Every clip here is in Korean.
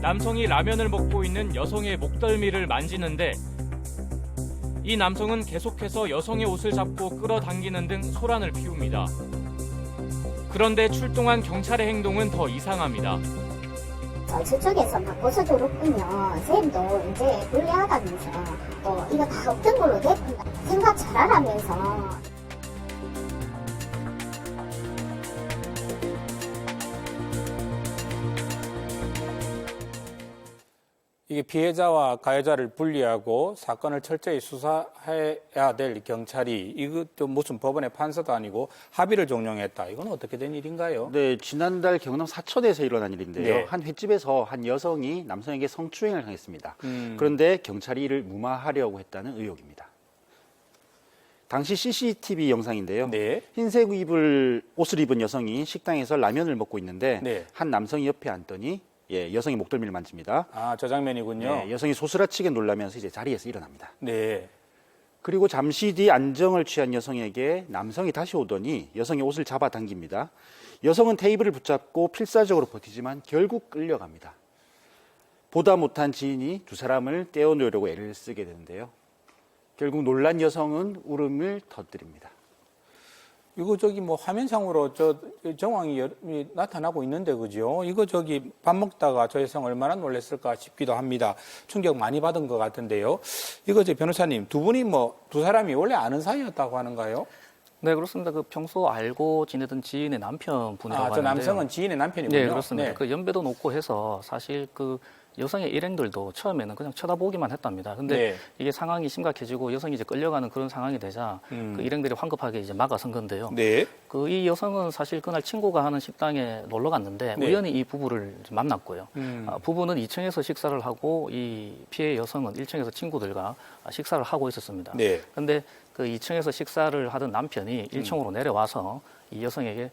남성이 라면을 먹고 있는 여성의 목덜미를 만지는데 이 남성은 계속해서 여성의 옷을 잡고 끌어당기는 등 소란을 피웁니다. 그런데 출동한 경찰의 행동은 더 이상합니다. 저쪽에서 막 벗어들었군요. 쌤도 이제 불리하다면서 이거 다 없던 걸로 됐구나. 생각 잘하라면서. 이게 피해자와 가해자를 분리하고 사건을 철저히 수사해야 될 경찰이 이것도 무슨 법원의 판사도 아니고 합의를 종용했다. 이건 어떻게 된 일인가요? 네, 지난달 경남 사천에서 일어난 일인데요. 네. 한 횟집에서 한 여성이 남성에게 성추행을 당했습니다. 그런데 경찰이 이를 무마하려고 했다는 의혹입니다. 당시 CCTV 영상인데요. 네. 흰색 옷을 입은 여성이 식당에서 라면을 먹고 있는데 네. 한 남성이 옆에 앉더니 여성의 목덜미를 만집니다. 아, 저 장면이군요. 네, 여성이 소스라치게 놀라면서 이제 자리에서 일어납니다. 네. 그리고 잠시 뒤 안정을 취한 여성에게 남성이 다시 오더니 여성의 옷을 잡아당깁니다. 여성은 테이블을 붙잡고 필사적으로 버티지만 결국 끌려갑니다. 보다 못한 지인이 두 사람을 떼어놓으려고 애를 쓰게 되는데요. 결국 놀란 여성은 울음을 터뜨립니다. 이거 뭐 화면상으로 정황이 나타나고 있는데 그죠? 이거 밥 먹다가 저 여성 얼마나 놀랐을까 싶기도 합니다. 충격 많이 받은 것 같은데요. 이거 변호사님 두 분이 두 사람이 원래 아는 사이였다고 하는가요? 네, 그렇습니다. 평소 알고 지내던 지인의 남편분이라고 하는데요. 저 남성은 지인의 남편이군요. 네, 그렇습니다. 네. 연배도 높고 해서 사실 여성의 일행들도 처음에는 그냥 쳐다보기만 했답니다. 근데 네. 이게 상황이 심각해지고 여성이 이제 끌려가는 그런 상황이 되자 일행들이 황급하게 이제 막아선 건데요. 네. 이 여성은 사실 그날 친구가 하는 식당에 놀러 갔는데 네. 우연히 이 부부를 만났고요. 부부는 2층에서 식사를 하고 이 피해 여성은 1층에서 친구들과 식사를 하고 있었습니다. 네. 근데 2층에서 식사를 하던 남편이 1층으로 내려와서 이 여성에게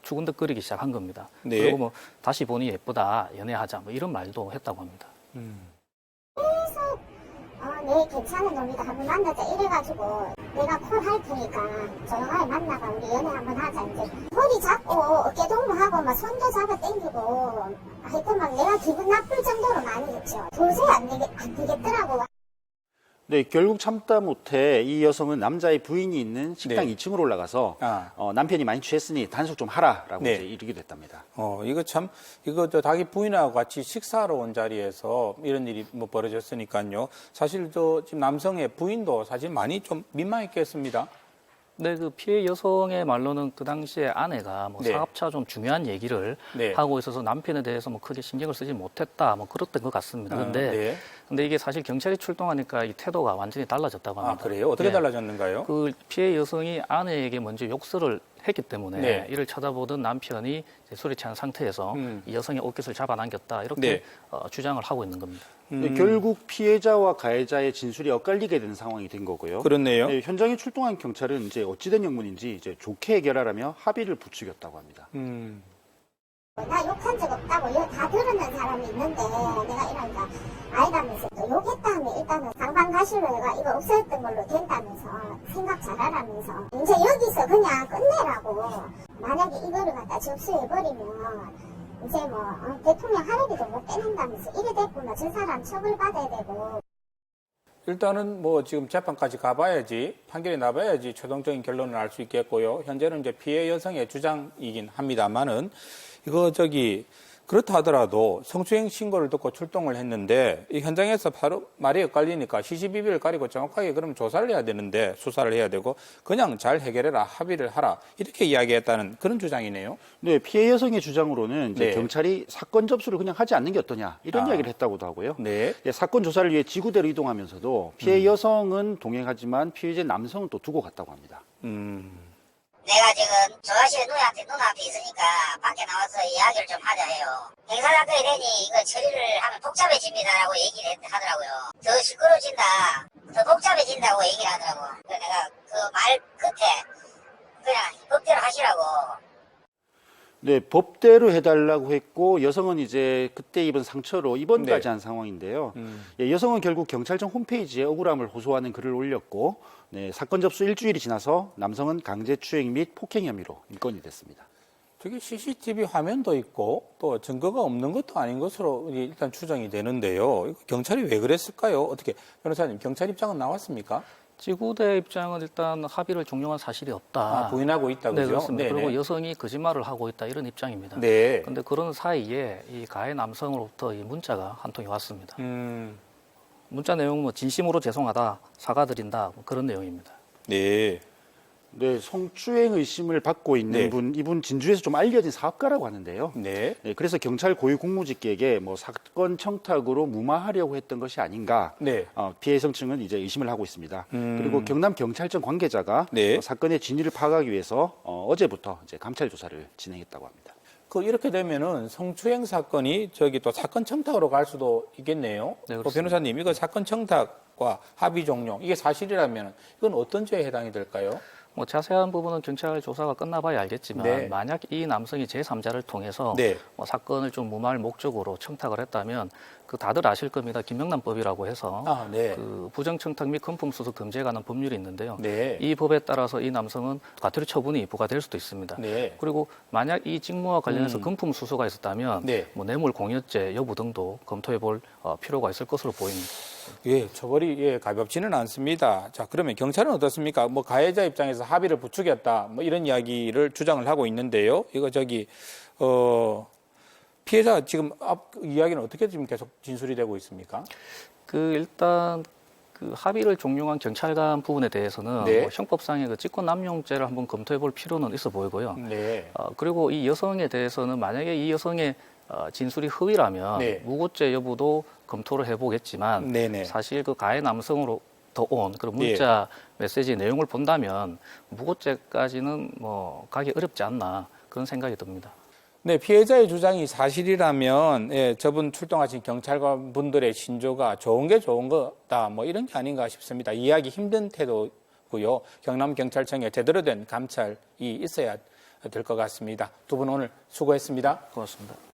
추근득거리기 시작한 겁니다. 네. 그리고 다시 보니 예쁘다, 연애하자 이런 말도 했다고 합니다. 계속 네 괜찮은 놈이다 한번 만나자 이래가지고 내가 콜 할 테니까 조용하게 만나가 우리 연애 한번 하자 이제 허리 잡고 어깨 동무하고 막 손도 잡아 당기고 하여튼 막 내가 기분 나쁠 정도로 많이 했죠. 도저히 안 되겠더라고. 네, 결국 참다 못해 이 여성은 남자의 부인이 있는 식당 네. 2층으로 올라가서 남편이 많이 취했으니 단속 좀 하라라고 네. 이제 이르기도 했답니다. 이거 자기 부인하고 같이 식사하러 온 자리에서 이런 일이 벌어졌으니까요. 사실 지금 남성의 부인도 사실 많이 좀 민망했겠습니다. 네, 피해 여성의 말로는 그 당시에 아내가 네. 사업차 좀 중요한 얘기를 네. 하고 있어서 남편에 대해서 크게 신경을 쓰지 못했다, 그랬던 것 같습니다. 근데 이게 사실 경찰이 출동하니까 이 태도가 완전히 달라졌다고 합니다. 아, 그래요? 어떻게 달라졌는가요? 피해 여성이 아내에게 먼저 욕설을 했기 때문에 네. 이를 쳐다보던 남편이 술에 취한 상태에서 이 여성의 옷깃을 잡아당겼다 이렇게 주장을 하고 있는 겁니다. 네, 결국 피해자와 가해자의 진술이 엇갈리게 된 상황이 된 거고요. 그렇네요. 네, 현장에 출동한 경찰은 이제 어찌된 영문인지 이제 좋게 해결하라며 합의를 부추겼다고 합니다. 나 욕한 적 없다고 이거 다 들었는 사람이 있는데 내가 이러니까 아니라면서 또 욕했다 하면 일단은 상반가시로 내가 이거 없었던 걸로 된다면서 생각 잘하라면서 이제 여기서 그냥 끝내라고 만약에 이거를 갖다 접수해버리면 이제 대통령 할애비도 못 빼낸다면서 이래 됐구나 저 사람 처벌받아야 되고 일단은 지금 재판까지 가봐야지 판결이 나봐야지 최종적인 결론을 알 수 있겠고요. 현재는 이제 피해 여성의 주장이긴 합니다만은 이거 그렇다 하더라도 성추행 신고를 듣고 출동을 했는데 이 현장에서 바로 말이 엇갈리니까 시시비비를 가리고 정확하게 그럼 조사를 해야 되는데 수사를 해야 되고 그냥 잘 해결해라 합의를 하라 이렇게 이야기했다는 그런 주장이네요. 네, 피해 여성의 주장으로는 이제 네. 경찰이 사건 접수를 그냥 하지 않는 게 어떠냐 이런 이야기를 했다고도 하고요. 네. 사건 조사를 위해 지구대로 이동하면서도 피해 여성은 동행하지만 피해자 남성은 또 두고 갔다고 합니다. 내가 지금 저 아저씨 누이한테 눈앞에 있으니까 밖에 나와서 이야기를 좀 하자 해요. 행사사건이 되니 이거 처리를 하면 복잡해집니다라고 얘기를 하더라고요. 더 시끄러워진다, 더 복잡해진다고 얘기를 하더라고. 그래서 내가 그 말 끝에 그냥 법대로 하시라고. 네, 법대로 해달라고 했고 여성은 이제 그때 입은 상처로 입원까지 네. 한 상황인데요. 여성은 결국 경찰청 홈페이지에 억울함을 호소하는 글을 올렸고 사건 접수 일주일이 지나서 남성은 강제추행 및 폭행 혐의로 입건이 됐습니다. 저기 CCTV 화면도 있고 또 증거가 없는 것도 아닌 것으로 일단 추정이 되는데요. 이거 경찰이 왜 그랬을까요? 어떻게 변호사님 경찰 입장은 나왔습니까? 지구대 입장은 일단 합의를 종용한 사실이 없다. 부인하고 있다고요? 네, 그렇습니다. 네네. 그리고 여성이 거짓말을 하고 있다 이런 입장입니다. 네. 그런데 그런 사이에 이 가해 남성으로부터 이 문자가 한 통이 왔습니다. 문자 내용은 뭐 진심으로 죄송하다, 사과드린다 뭐 그런 내용입니다. 네. 네, 성추행 의심을 받고 있는 네. 분, 이분 진주에서 좀 알려진 사업가라고 하는데요. 네. 네, 그래서 경찰 고위 공무직에게 뭐 사건 청탁으로 무마하려고 했던 것이 아닌가. 네. 피해 성층은 이제 의심을 하고 있습니다. 그리고 경남 경찰청 관계자가 네. 사건의 진위를 파악하기 위해서 어제부터 이제 감찰 조사를 진행했다고 합니다. 이렇게 되면은 성추행 사건이 저기 또 사건 청탁으로 갈 수도 있겠네요. 네, 또 그렇습니다. 변호사님 이거 사건 청탁과 합의 종용 이게 사실이라면 이건 어떤 죄에 해당이 될까요? 뭐 자세한 부분은 경찰 조사가 끝나봐야 알겠지만 네. 만약 이 남성이 제3자를 통해서 네. 뭐 사건을 좀 무마할 목적으로 청탁을 했다면 그 다들 아실 겁니다. 김영란법이라고 해서 네. 그 부정청탁 및 금품수수 금지에 관한 법률이 있는데요. 네. 이 법에 따라서 이 남성은 과태료 처분이 부과될 수도 있습니다. 네. 그리고 만약 이 직무와 관련해서 금품수수가 있었다면 네. 뭐 뇌물 공여죄 여부 등도 검토해볼 필요가 있을 것으로 보입니다. 예, 처벌이 가볍지는 않습니다. 자, 그러면 경찰은 어떻습니까? 뭐 가해자 입장에서 합의를 부추겼다, 뭐 이런 이야기를 주장을 하고 있는데요. 이거 피해자 지금 앞 이야기는 어떻게 지금 계속 진술이 되고 있습니까? 일단 그 합의를 종용한 경찰관 부분에 대해서는 네. 뭐 형법상의 그 직권남용죄를 한번 검토해볼 필요는 있어 보이고요. 네. 그리고 이 여성에 대해서는 만약에 이 여성의 진술이 허위라면 네. 무고죄 여부도 검토를 해보겠지만 네네. 사실 그 가해 남성으로부터 온 그런 문자 메시지 내용을 본다면 무고죄까지는 뭐 가기 어렵지 않나 그런 생각이 듭니다. 네, 피해자의 주장이 사실이라면 저분 출동하신 경찰관 분들의 신조가 좋은 게 좋은 거다 뭐 이런 게 아닌가 싶습니다. 이해하기 힘든 태도고요. 경남경찰청에 제대로 된 감찰이 있어야 될 것 같습니다. 두 분 오늘 수고했습니다. 고맙습니다.